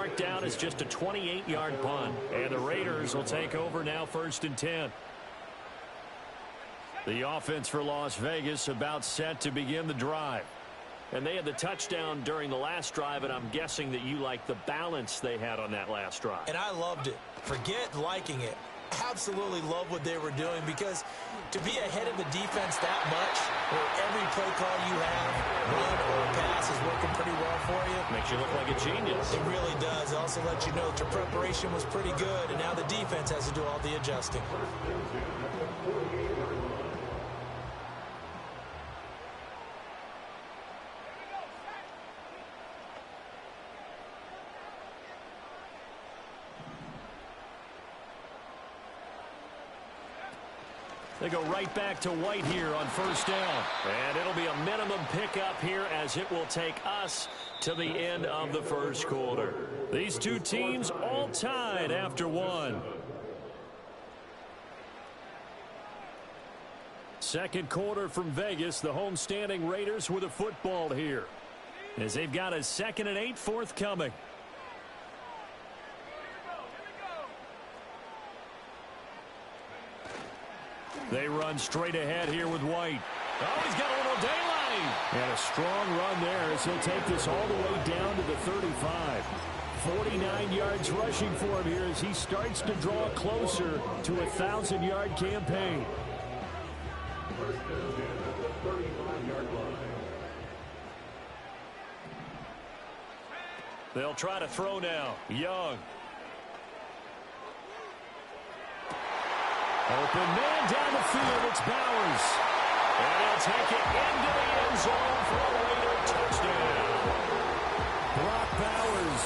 marked down as just a 28-yard punt. And the Raiders will take over now, 1st and 10. The offense for Las Vegas about set to begin the drive. And they had the touchdown during the last drive, and I'm guessing that you like the balance they had on that last drive. And I loved it. Forget liking it. Absolutely love what they were doing, because to be ahead of the defense that much, where every play call you have, run or pass, is working pretty well for you. Makes you look like a genius. It really does. It also lets you know that your preparation was pretty good, and now the defense has to do all the adjusting. They go right back to White here on 1st down. And it'll be a minimum pickup here as it will take us to the end of the 1st quarter. These two teams all tied after 1. 2nd quarter from Vegas. The homestanding Raiders with a football here, as they've got a 2nd and 8 forthcoming. They run straight ahead here with White. Oh, he's got a little daylight. And a strong run there as he'll take this all the way down to the 35. 49 yards rushing for him here as he starts to draw closer to a 1,000-yard campaign. They'll try to throw now. Young. Open man down the field. It's Bowers. And he'll take it into the end zone for a Raider touchdown. Brock Bowers,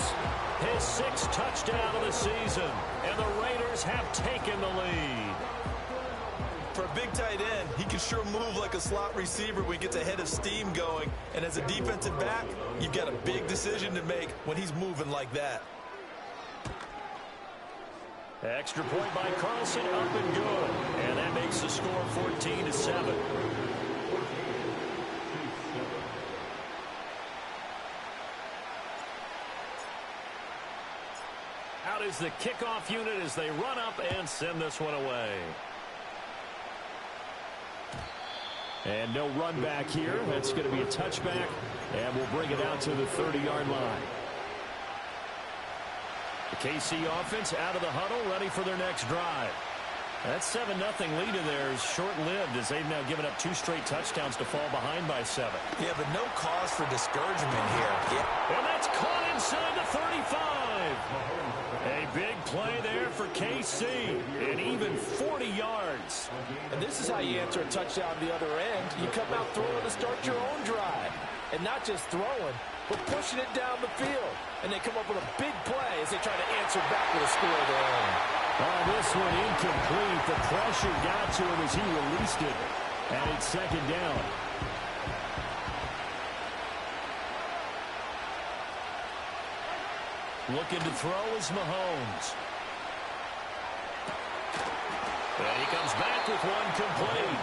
his 6th touchdown of the season. And the Raiders have taken the lead. For a big tight end, he can sure move like a slot receiver when he gets a head of steam going. And as a defensive back, you've got a big decision to make when he's moving like that. Extra point by Carlson, up and good. And that makes the score 14-7. Out is the kickoff unit as they run up and send this one away. And no run back here. That's going to be a touchback, and we'll bring it out to the 30-yard line. The KC offense out of the huddle, ready for their next drive. That 7-0 lead in there is short-lived as they've now given up 2 straight touchdowns to fall behind by 7. Yeah, but no cause for discouragement here. Yeah. And that's caught inside the 35. A big play there for KC, and even 40 yards. And this is how you answer a touchdown the other end. You come out throwing to start your own drive. And not just throwing, but pushing it down the field. And they come up with a big play as they try to answer back with a score of their own. Oh, this one incomplete. The pressure got to him as he released it. And it's 2nd down. Looking to throw is Mahomes. And he comes back with one complete.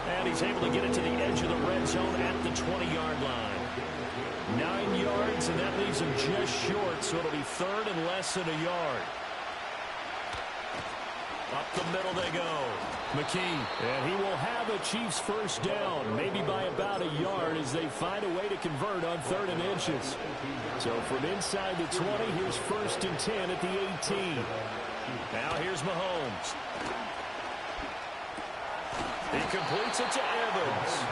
And he's able to get it to the edge of the red zone at the 20-yard line. 9 yards, and that leaves him just short, so it'll be 3rd and less than a yard. Up the middle they go. McKee, and he will have a Chiefs 1st down, maybe by about a yard as they find a way to convert on 3rd and inches. So from inside the 20, here's 1st and 10 at the 18. Now here's Mahomes. He completes it to Evans.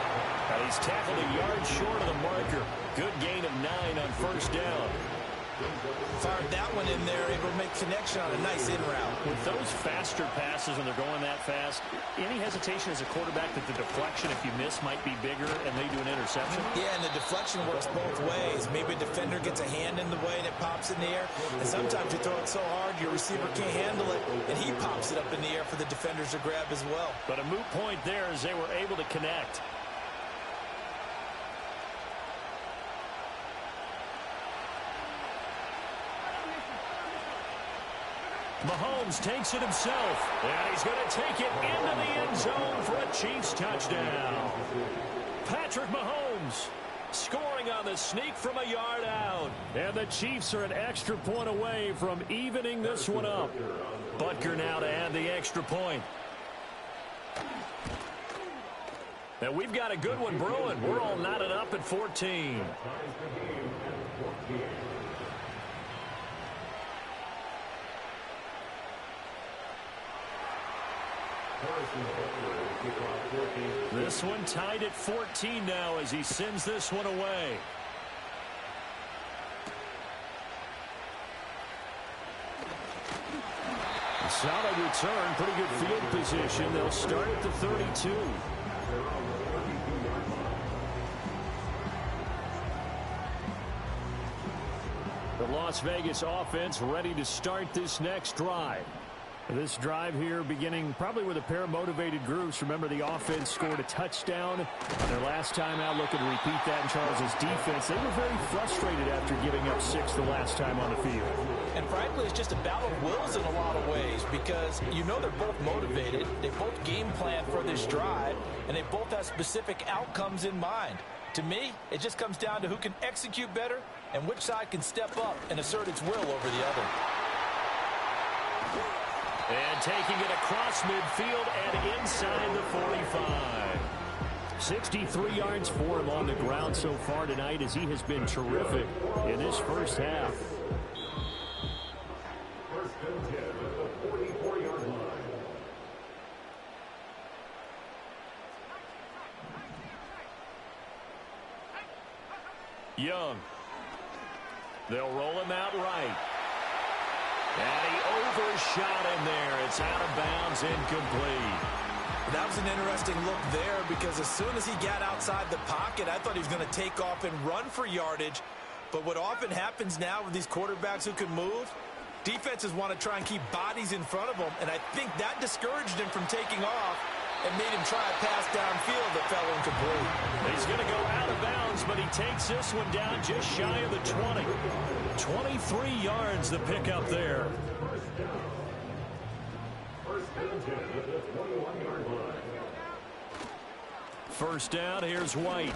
And he's tackled a yard short of the marker. Good gain of 9 on 1st down. Fired that one in there, able to make connection on a nice in route. With those faster passes when they're going that fast, any hesitation as a quarterback that the deflection, if you miss, might be bigger and they do an interception? Yeah, and the deflection works both ways. Maybe a defender gets a hand in the way and it pops in the air. And sometimes you throw it so hard your receiver can't handle it, and he pops it up in the air for the defenders to grab as well. But a moot point there as they were able to connect. Mahomes takes it himself, and he's going to take it into the end zone for a Chiefs touchdown. Patrick Mahomes Scoring on the sneak from a yard out. And the Chiefs are an extra point away from evening this one up. Butker now to add the extra point. And we've got a good one brewing. We're all knotted up at 14. This one tied at 14 now as he sends this one away. Solid return, pretty good field position. They'll start at the 32. The Las Vegas offense ready to start this next drive. This drive here beginning probably with a pair of motivated groups. Remember, the offense scored a touchdown on their last time out. Looking to repeat that in Charles's defense. They were very frustrated after giving up 6 the last time on the field. And frankly, it's just a battle of wills in a lot of ways because you know they're both motivated. They both game plan for this drive, and they both have specific outcomes in mind. To me, it just comes down to who can execute better and which side can step up and assert its will over the other. And taking it across midfield and inside the 45. 63 yards for him on the ground so far tonight as he has been terrific in this first half. Young. They'll roll him out right. And he overshot him there. It's out of bounds, incomplete. That was an interesting look there because as soon as he got outside the pocket, I thought he was going to take off and run for yardage. But what often happens now with these quarterbacks who can move, defenses want to try and keep bodies in front of them, and I think that discouraged him from taking off and made him try a pass downfield that fell incomplete. He's going to go out of bounds, but he takes this one down just shy of the 20. 23 yards the pickup there. First down, here's White.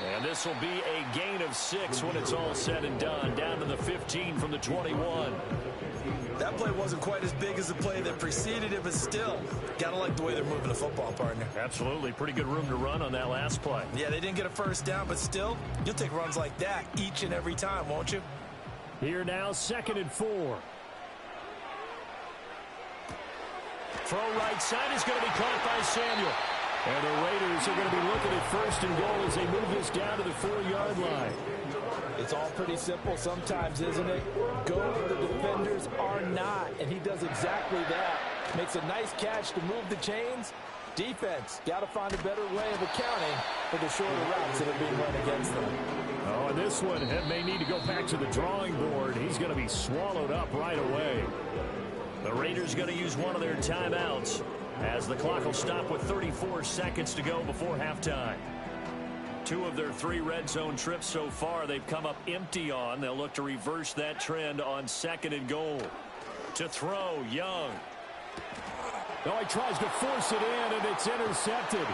And this will be a gain of 6 when it's all said and done. Down to the 15 from the 21. That play wasn't quite as big as the play that preceded it, but still, gotta like the way they're moving the football, partner. Absolutely. Pretty good room to run on that last play. Yeah, they didn't get a first down, but still, you'll take runs like that each and every time, won't you? Here now, 2nd and 4. Throw right side is going to be caught by Samuel. And the Raiders are going to be looking at 1st and goal as they move this down to the 4-yard line. It's all pretty simple sometimes, isn't it? Go where the defenders are not, and he does exactly that. Makes a nice catch to move the chains. Defense, got to find a better way of accounting for the shorter routes that are being run against them. Oh, and this one may need to go back to the drawing board. He's going to be swallowed up right away. The Raiders going to use one of their timeouts as the clock will stop with 34 seconds to go before halftime. 2 of their 3 red zone trips so far they've come up empty on. They'll look to reverse that trend on 2nd and goal. To throw, Young. Oh, he tries to force it in, and it's intercepted.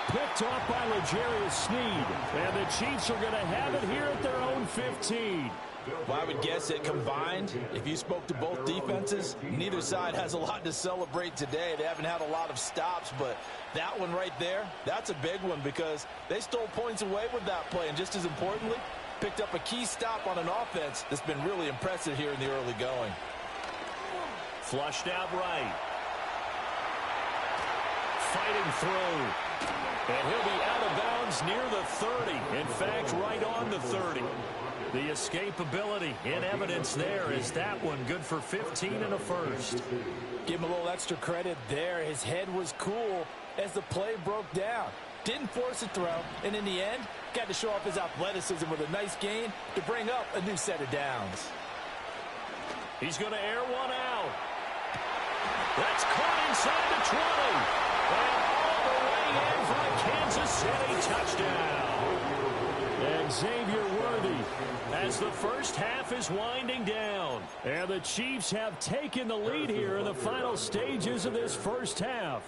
Picked off by L'Jarius Sneed. And the Chiefs are going to have it here at their own 15. Well, I would guess that combined, if you spoke to both defenses, neither side has a lot to celebrate today. They haven't had a lot of stops, but that one right there, that's a big one because they stole points away with that play. And just as importantly, picked up a key stop on an offense that's been really impressive here in the early going. Flushed out right. Fighting through. And he'll be out of bounds near the 30. In fact, right on the 30. The escapability in evidence there is that one good for 15 and a first. Give him a little extra credit there. His head was cool as the play broke down. Didn't force a throw, and in the end, got to show off his athleticism with a nice gain to bring up a new set of downs. He's going to air one out. That's caught inside the 20. And all the way in for a Kansas City touchdown. And Xavier Worthy as the first half is winding down. And the Chiefs have taken the lead here in the final stages of this first half.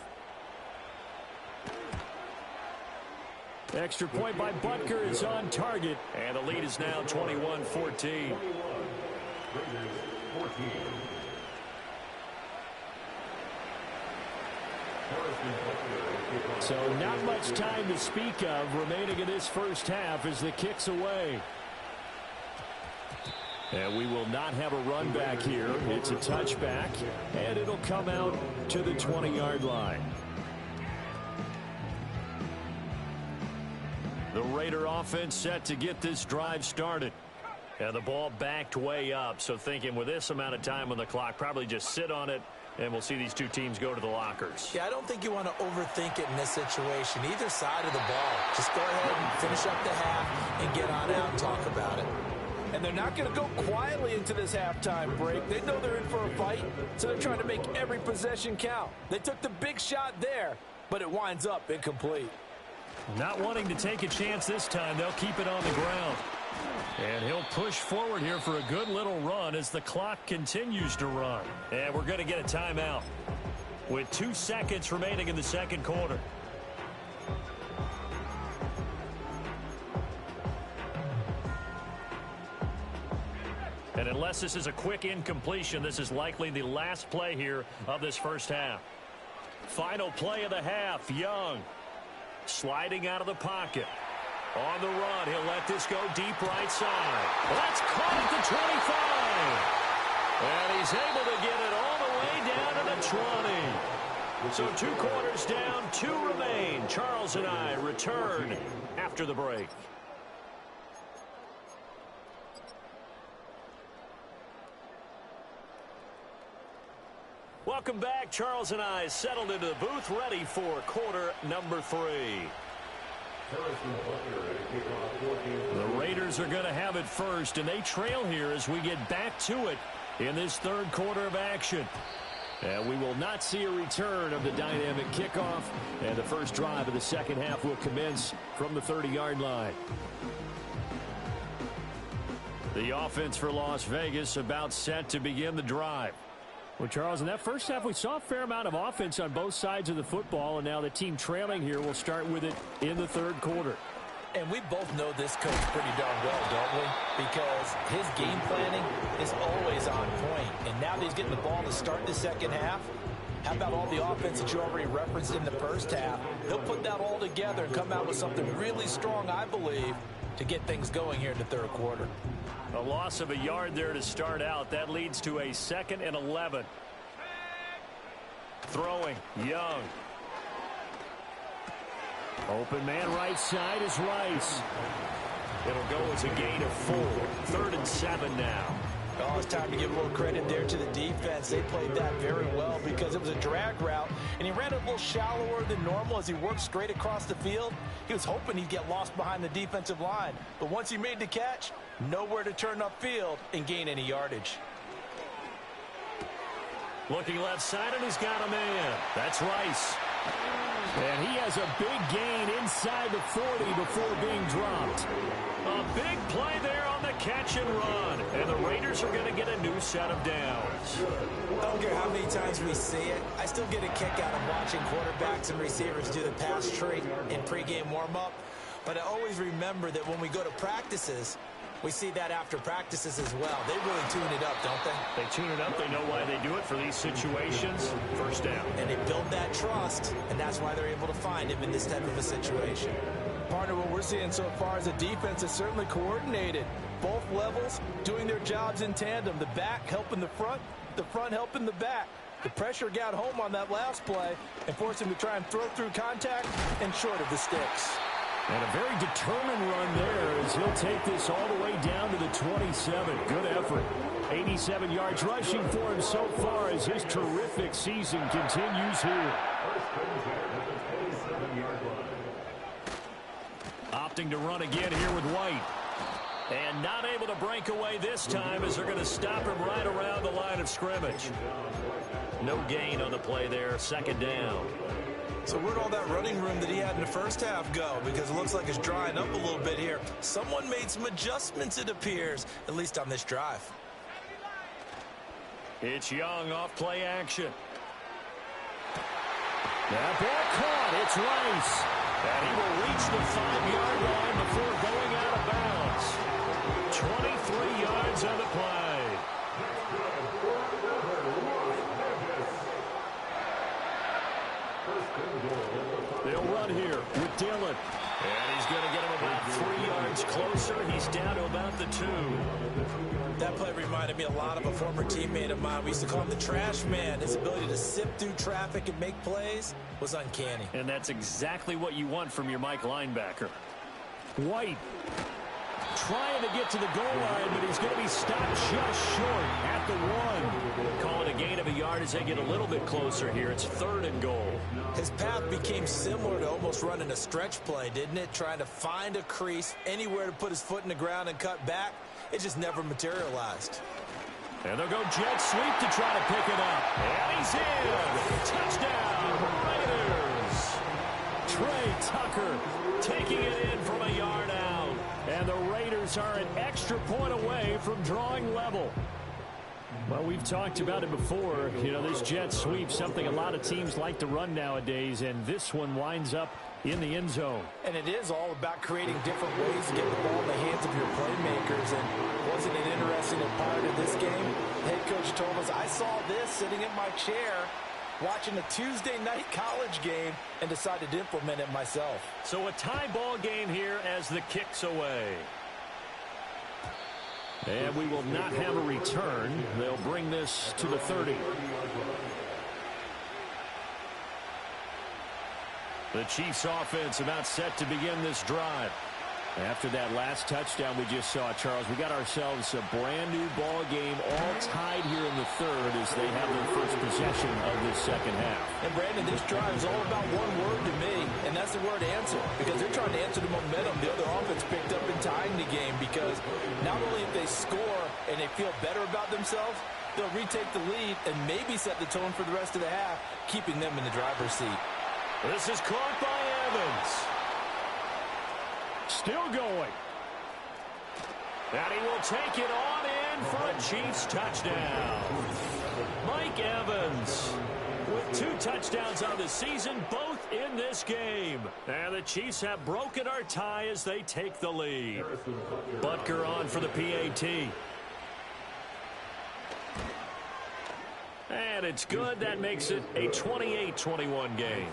Extra point by Butker is on target, and the lead is now 21-14. So not much time to speak of remaining in this first half as the kick's away. And we will not have a run back here. It's a touchback, and it'll come out to the 20-yard line. The Raider offense set to get this drive started. And the ball backed way up, so thinking with this amount of time on the clock, probably just sit on it, and we'll see these two teams go to the lockers. Yeah, I don't think you want to overthink it in this situation. Either side of the ball. Just go ahead and finish up the half and get on out and talk about it. And they're not going to go quietly into this halftime break. They know they're in for a fight, so they're trying to make every possession count. They took the big shot there, but it winds up incomplete. Not wanting to take a chance this time, they'll keep it on the ground. And he'll push forward here for a good little run as the clock continues to run. And we're going to get a timeout with 2 seconds remaining in the second quarter. And unless this is a quick incompletion, this is likely the last play here of this first half. Final play of the half, Young. Sliding out of the pocket. On the run, he'll let this go deep right side. That's caught at the 25. And he's able to get it all the way down to the 20. So 2 quarters down, 2 remain. Charles and I return after the break. Welcome back. Charles and I settled into the booth, ready for quarter number 3. The Raiders are going to have it first, and they trail here as we get back to it in this third quarter of action. And we will not see a return of the dynamic kickoff, and the first drive of the second half will commence from the 30-yard line. The offense for Las Vegas about set to begin the drive. Well, Charles, in that first half, we saw a fair amount of offense on both sides of the football, and now the team trailing here will start with it in the third quarter. And we both know this coach pretty darn well, don't we? Because his game planning is always on point. And now that he's getting the ball to start the second half, how about all the offense that you already referenced in the first half? He'll put that all together and come out with something really strong, I believe, to get things going here in the third quarter. A loss of a yard there to start out. That leads to a 2nd and 11. Throwing, Young. Open man right side is Rice. It'll go as a gain of 4. 3rd and 7 now. Oh, it's time to give a little credit there to the defense. They played that very well because it was a drag route, and he ran it a little shallower than normal as he worked straight across the field. He was hoping he'd get lost behind the defensive line, but once he made the catch, nowhere to turn upfield and gain any yardage. Looking left side, and he's got a man. That's Rice. And he has a big gain inside the 40 before being dropped. A big play there on the catch and run. And the Raiders are going to get a new set of downs. I don't care how many times we see it. I still get a kick out of watching quarterbacks and receivers do the pass tree in pregame warm-up. But I always remember that when we go to practices, we see that after practices as well. They really tune it up, don't they? They tune it up. They know why they do it for these situations. First down. And they build that trust, and that's why they're able to find him in this type of a situation. Partner, what we're seeing so far is a defense is certainly coordinated. Both levels doing their jobs in tandem. The back helping the front helping the back. The pressure got home on that last play and forced him to try and throw through contact and short of the sticks. And a very determined run there as he'll take this all the way down to the 27. Good effort. 87 yards rushing for him so far as his terrific season continues here. Opting to run again here with White. And not able to break away this time as they're going to stop him right around the line of scrimmage. No gain on the play there. 2nd down. So where'd all that running room that he had in the first half go? Because it looks like it's drying up a little bit here. Someone made some adjustments, it appears, at least on this drive. It's Young off play action. That ball caught. It's Rice. And he will reach the 5-yard line before going out of bounds. 23 yards on the play. They'll run here with Dillon. And he's going to get him about 3 yards closer. He's down to about the 2. That play reminded me a lot of a former teammate of mine. We used to call him the trash man. His ability to sift through traffic and make plays was uncanny. And that's exactly what you want from your Mike linebacker. White trying to get to the goal line, but he's going to be stopped just short at the 1. Calling a gain of a yard as they get a little bit closer here. It's 3rd and goal. His path became similar to almost running a stretch play, didn't it? Trying to find a crease, anywhere to put his foot in the ground and cut back. It just never materialized. And they'll go jet sweep to try to pick it up. And he's in. Touchdown, Raiders. Trey Tucker taking it in from a yard out. And the Raiders are an extra point away from drawing level. Well, we've talked about it before. You know, this jet sweep, something a lot of teams like to run nowadays, and this one winds up in the end zone. And it is all about creating different ways to get the ball in the hands of your playmakers. And wasn't it interesting part of this game? Head coach told us, I saw this sitting in my chair watching a Tuesday night college game and decided to implement it myself. So a tie ball game here as the kick's away. And we will not have a return. They'll bring this to the 30. The Chiefs offense about set to begin this drive. After that last touchdown we just saw, Charles, we got ourselves a brand new ball game all tied here in the 3rd as they have their first possession of this second half. And Brandon, this drive is all about one word to me, and that's the word answer, because they're trying to answer the momentum the other offense picked up in tying the game, because not only if they score and they feel better about themselves, they'll retake the lead and maybe set the tone for the rest of the half, keeping them in the driver's seat. This is caught by Evans. Still going. And he will take it on in for a Chiefs touchdown. Mike Evans with 2 touchdowns on the season, both in this game. And the Chiefs have broken our tie as they take the lead. Butker on for the PAT. And it's good. That makes it a 28-21 game.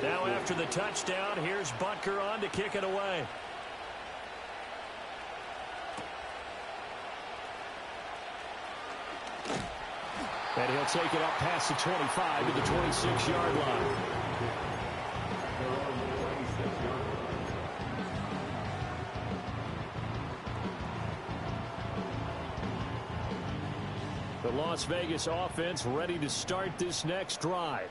Now after the touchdown, here's Butker on to kick it away. And he'll take it up past the 25 to the 26-yard line. The Las Vegas offense ready to start this next drive.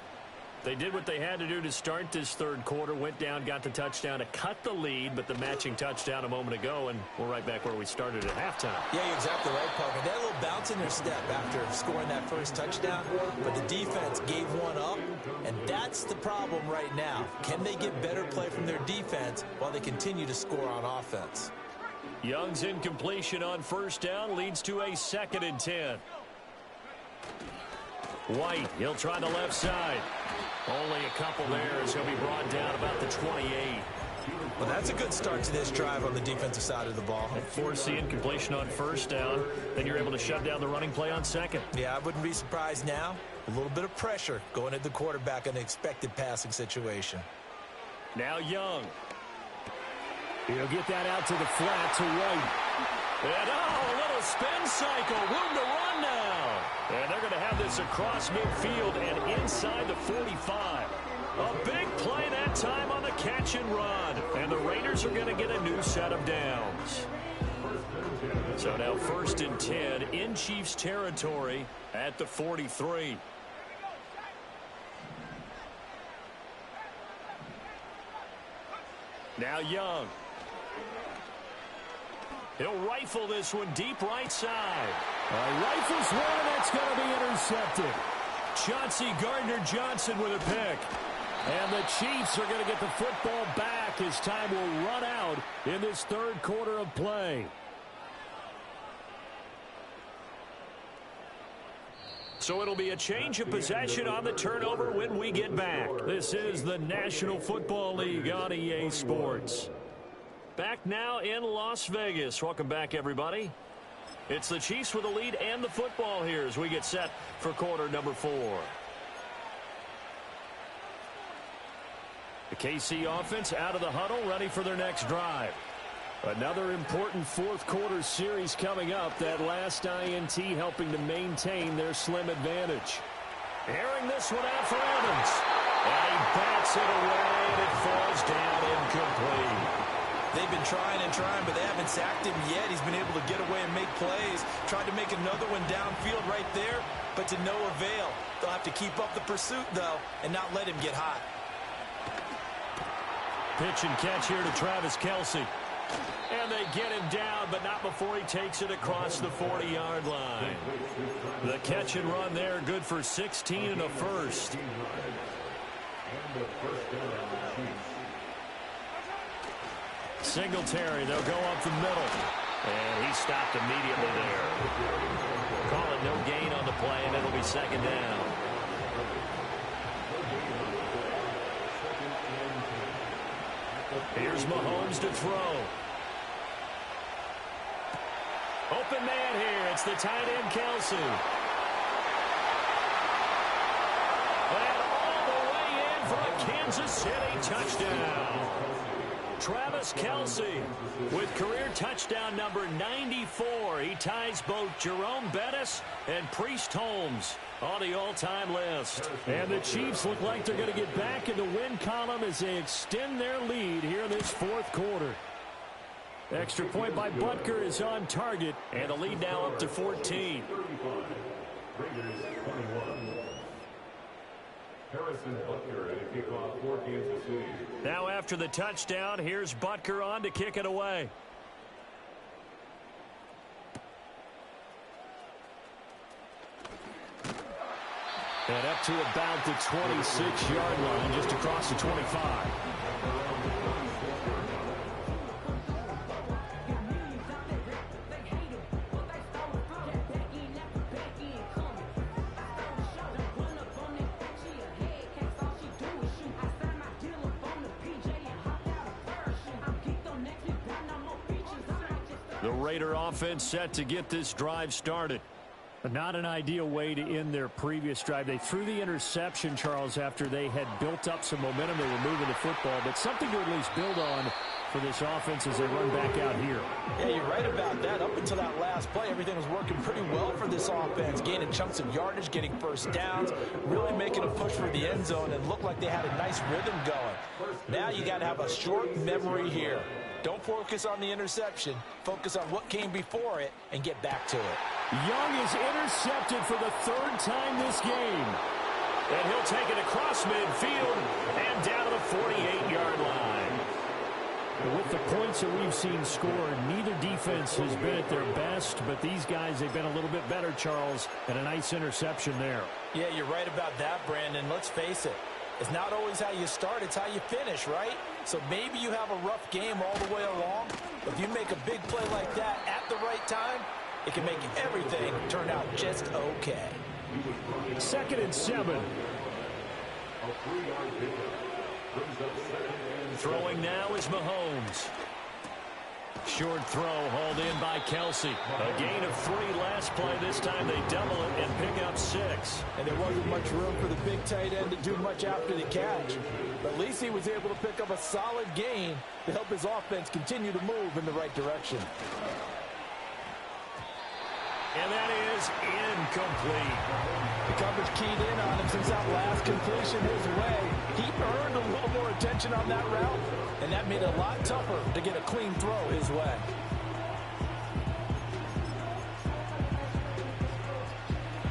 They did what they had to do to start this 3rd quarter, went down, got the touchdown to cut the lead, but the matching touchdown a moment ago, and we're right back where we started at halftime. Yeah, you're exactly right, Parker. They had a little bounce in their step after scoring that first touchdown, but the defense gave one up, and that's the problem right now. Can they get better play from their defense while they continue to score on offense? Young's incompletion on first down leads to a 2nd and 10. White, he'll try the left side. Only a couple there as he'll be brought down about the 28. Well, that's a good start to this drive on the defensive side of the ball. And force the incompletion on first down. Then you're able to shut down the running play on 2nd. Yeah, I wouldn't be surprised now. A little bit of pressure going at the quarterback in an expected passing situation. Now Young. He'll get that out to the flat to White. And a little spin cycle. Room to run now. And they're going to have this across midfield and inside the 45. A big play that time on the catch and run. And the Raiders are going to get a new set of downs. So now 1st and 10 in Chiefs territory at the 43. Now Young. He'll rifle this one deep right side. Rifles one, and that's going to be intercepted. Chauncey Gardner-Johnson with a pick. And the Chiefs are going to get the football back as time will run out in this third quarter of play. So it'll be a change of possession on the turnover when we get back. This is the National Football League on EA Sports. Back now in Las Vegas. Welcome back, everybody. It's the Chiefs with the lead and the football here as we get set for quarter number 4. The KC offense out of the huddle, ready for their next drive. Another important fourth quarter series coming up. That last INT helping to maintain their slim advantage. Airing this one out for Evans. And he bats it away, and it falls down incomplete. They've been trying and trying, but they haven't sacked him yet. He's been able to get away and make plays. Tried to make another one downfield right there, but to no avail. They'll have to keep up the pursuit, though, and not let him get hot. Pitch and catch here to Travis Kelce. And they get him down, but not before he takes it across the 40-yard line. The catch and run there, good for 16 and a first. Singletary, they'll go up the middle. And he stopped immediately there. Call it no gain on the play, and it'll be second down. Here's Mahomes to throw. Open man here. It's the tight end, Kelce. And all the way in for a Kansas City touchdown. Travis Kelce with career touchdown number 94. He ties both Jerome Bettis and Priest Holmes on the all-time list. And the Chiefs look like they're going to get back in the win column as they extend their lead here in this fourth quarter. Extra point by Butker is on target, and the lead now up to 14. Now after the touchdown, here's Butker on to kick it away. And up to about the 26-yard line, just across the 25. The Raider offense set to get this drive started. Not an ideal way to end their previous drive. They threw the interception, Charles, after they had built up some momentum. They were moving the football, but something to at least build on for this offense as they run back out here. Yeah, you're right about that. Up until that last play, everything was working pretty well for this offense, gaining chunks of yardage, getting first downs, really making a push for the end zone, and looked like they had a nice rhythm going. Now you got to have a short memory here. Don't focus on the interception. Focus on what came before it and get back to it. Young is intercepted for the third time this game. And he'll take it across midfield and down to the 48-yard line. With the points that we've seen scored, neither defense has been at their best, but these guys, they've been a little bit better, Charles, and a nice interception there. Yeah, you're right about that, Brandon. Let's face it. It's not always how you start, it's how you finish, right? So maybe you have a rough game all the way along, but if you make a big play like that at the right time, it can make everything turn out just okay. 2nd and 7. Throwing now is Mahomes. Short throw hauled in by Kelce. A gain of 3 last play. This time they double it and pick up 6. And there wasn't much room for the big tight end to do much after the catch. But at least he was able to pick up a solid gain to help his offense continue to move in the right direction. And that is incomplete. The coverage keyed in on him since that last completion his way. He earned a little more attention on that route, and that made it a lot tougher to get a clean throw his way.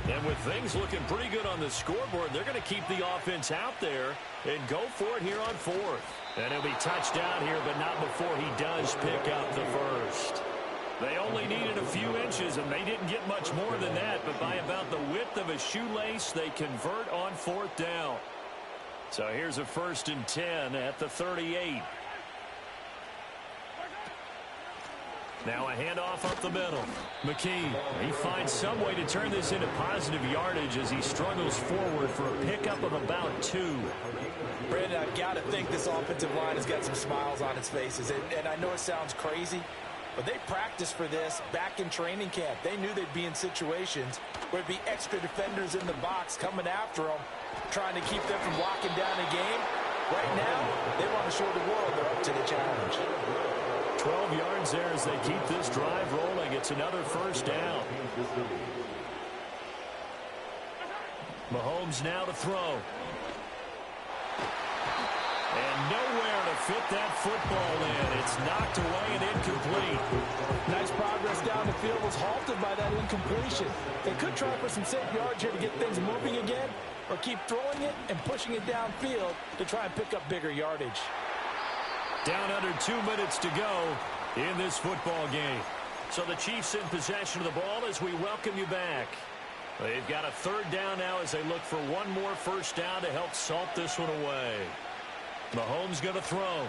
And with things looking pretty good on the scoreboard, they're going to keep the offense out there and go for it here on 4th. And he'll be touchdown here, but not before he does pick up the first. They only needed a few inches, and they didn't get much more than that. But by about the width of a shoelace, they convert on 4th down. So here's a 1st and 10 at the 38. Now a handoff up the middle. McKee, he finds some way to turn this into positive yardage as he struggles forward for a pickup of about 2. Brandon, I've got to think this offensive line has got some smiles on its faces. And I know it sounds crazy, but they practiced for this back in training camp. They knew they'd be in situations where there'd be extra defenders in the box coming after them, trying to keep them from locking down a game. Right now, they want to show the world they're up to the challenge. 12 yards there as they keep this drive rolling. It's another 1st down. Mahomes now to throw. And nowhere to fit that football in. It's knocked away and incomplete. Nice progress down the field was halted by that incompletion. They could try for some safe yards here to get things moving again, or keep throwing it and pushing it downfield to try and pick up bigger yardage. Down under 2 minutes to go in this football game. So the Chiefs in possession of the ball as we welcome you back. They've got a 3rd down now as they look for one more 1st down to help salt this one away. Mahomes going to throw.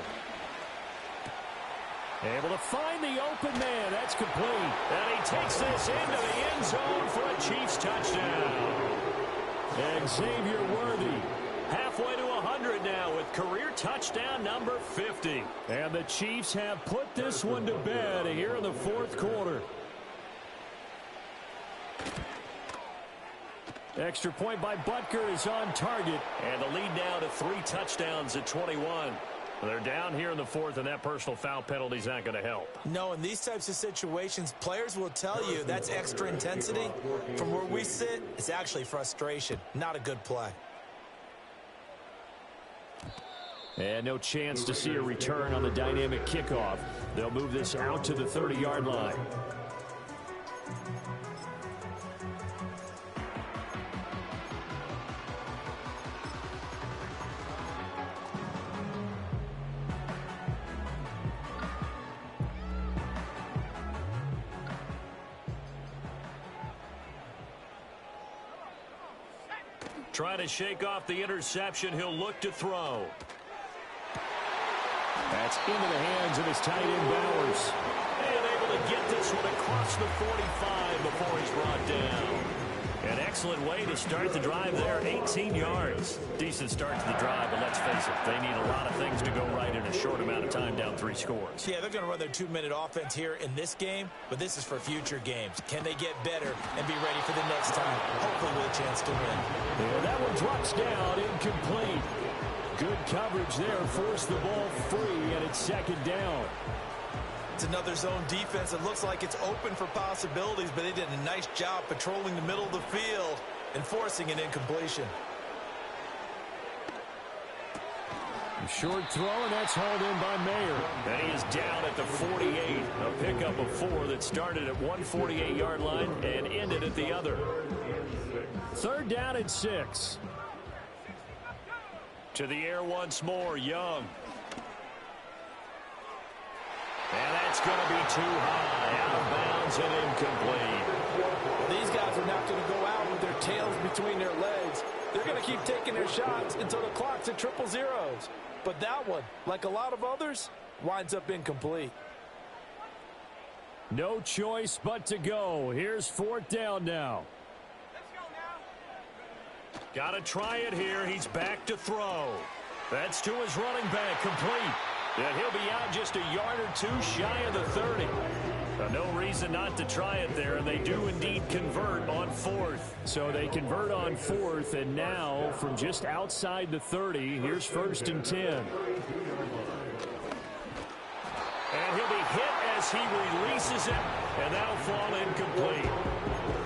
Able to find the open man. That's complete. And he takes this into the end zone for a Chiefs touchdown. And Xavier Worthy halfway to 100 now with career touchdown number 50. And the Chiefs have put this one to bed here in the 4th quarter. Extra point by Butker is on target. And the lead now to 3 touchdowns at 21. They're down here in the 4th, and that personal foul penalty is not going to help. No, in these types of situations, players will tell you that's extra intensity. From where we sit, it's actually frustration. Not a good play. And no chance to see a return on the dynamic kickoff. They'll move this out to the 30-yard line. Trying to shake off the interception. He'll look to throw. That's into the hands of his tight end Bowers. And able to get this one across the 45 before he's brought down. An excellent way to start the drive there, 18 yards. Decent start to the drive, but let's face it, they need a lot of things to go right in a short amount of time, down 3 scores. Yeah, they're going to run their 2-minute offense here in this game, but this is for future games. Can they get better and be ready for the next time, hopefully with a chance to win? Yeah, that one drops down, incomplete. Good coverage there, forced the ball free, and it's 2nd down. It's another zone defense. It looks like it's open for possibilities, but they did a nice job patrolling the middle of the field and forcing an incompletion. Short throw, and that's hauled in by Mayer. And he is down at the 48. A pickup of 4 that started at one 48-yard line and ended at the other. 3rd down and 6. To the air once more, Young. And that's going to be too high, out of bounds and incomplete. These guys are not going to go out with their tails between their legs. They're going to keep taking their shots until the clock's at 000. But that one, like a lot of others, winds up incomplete. No choice but to go. Here's 4th down now. Got to try it here. He's back to throw. That's to his running back, complete. And he'll be out just a yard or 2 shy of the 30. No reason not to try it there, and they do indeed convert on 4th. So they convert on 4th, and now from just outside the 30, here's 1st and 10. And he'll be hit as he releases it, and that'll fall incomplete.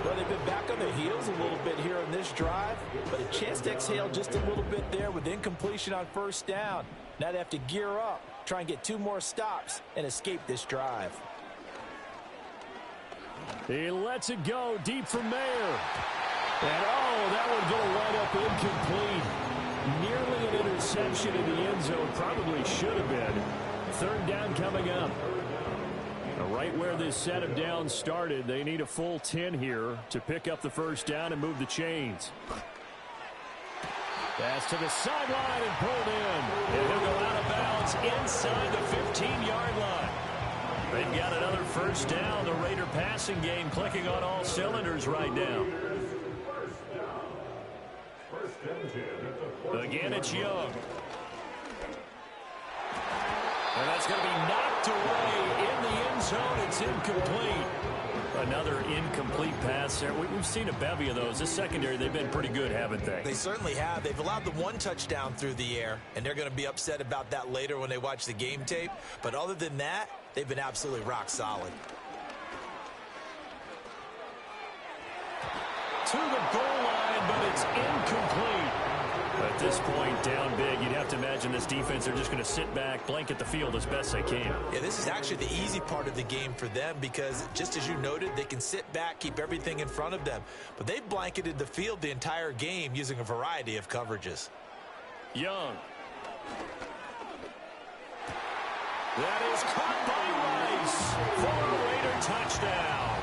Well, they've been back on their heels a little bit here in this drive, but a chance to exhale just a little bit there with incompletion on 1st down. Now they have to gear up, try and get 2 more stops, and escape this drive. He lets it go deep from Mayer. And, that one's going to wind up incomplete. Nearly an interception in the end zone. Probably should have been. 3rd down coming up. Right where this set of downs started, they need a full 10 here to pick up the 1st down and move the chains. Pass to the sideline and pulled in. And he'll go out of bounds inside the 15-yard line. They've got another first down. The Raider passing game clicking on all cylinders right now. Again, it's Young. And that's going to be knocked away in the end zone. It's incomplete. Another incomplete pass there. We've seen a bevy of those. This secondary, they've been pretty good, haven't they? They certainly have. They've allowed the one touchdown through the air, and they're going to be upset about that later when they watch the game tape. But other than that, they've been absolutely rock solid. To the goal line, but it's incomplete. At this point, down big, you'd have to imagine this defense, they're just going to sit back, blanket the field as best they can. Yeah, this is actually the easy part of the game for them because, just as you noted, they can sit back, keep everything in front of them. But they've blanketed the field the entire game using a variety of coverages. Young. That is caught by Rice for a Raider touchdown.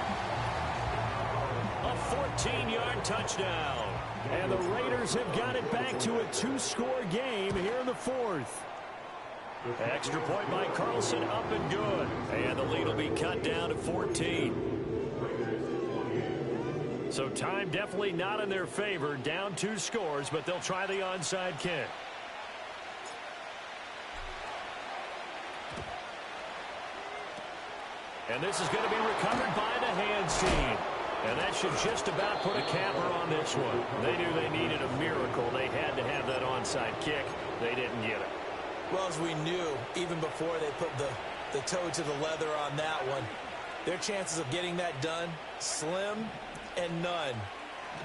A 14-yard touchdown. And the Raiders have got it back to a two-score game here in the fourth. Extra point by Carlson, up and good. And the lead will be cut down to 14. So time definitely not in their favor. Down 2 scores, but they'll try the onside kick. And this is going to be recovered by the hands team. And that should just about put a capper on this one. They knew they needed a miracle. They had to have that onside kick. They didn't get it. Well, as we knew, even before they put the toe to the leather on that one, their chances of getting that done, slim and none.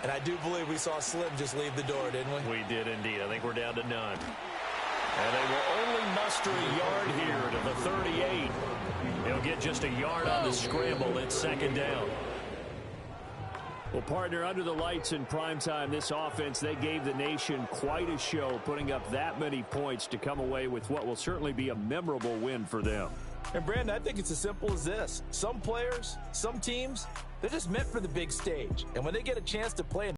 And I do believe we saw Slim just leave the door, didn't we? We did indeed. I think we're down to none. And they will only muster a yard here to the 38. They'll get just a yard on the scramble. It's second down. Well, partner, under the lights in primetime, this offense, they gave the nation quite a show, putting up that many points to come away with what will certainly be a memorable win for them. And, Brandon, I think it's as simple as this. Some players, some teams, they're just meant for the big stage. And when they get a chance to play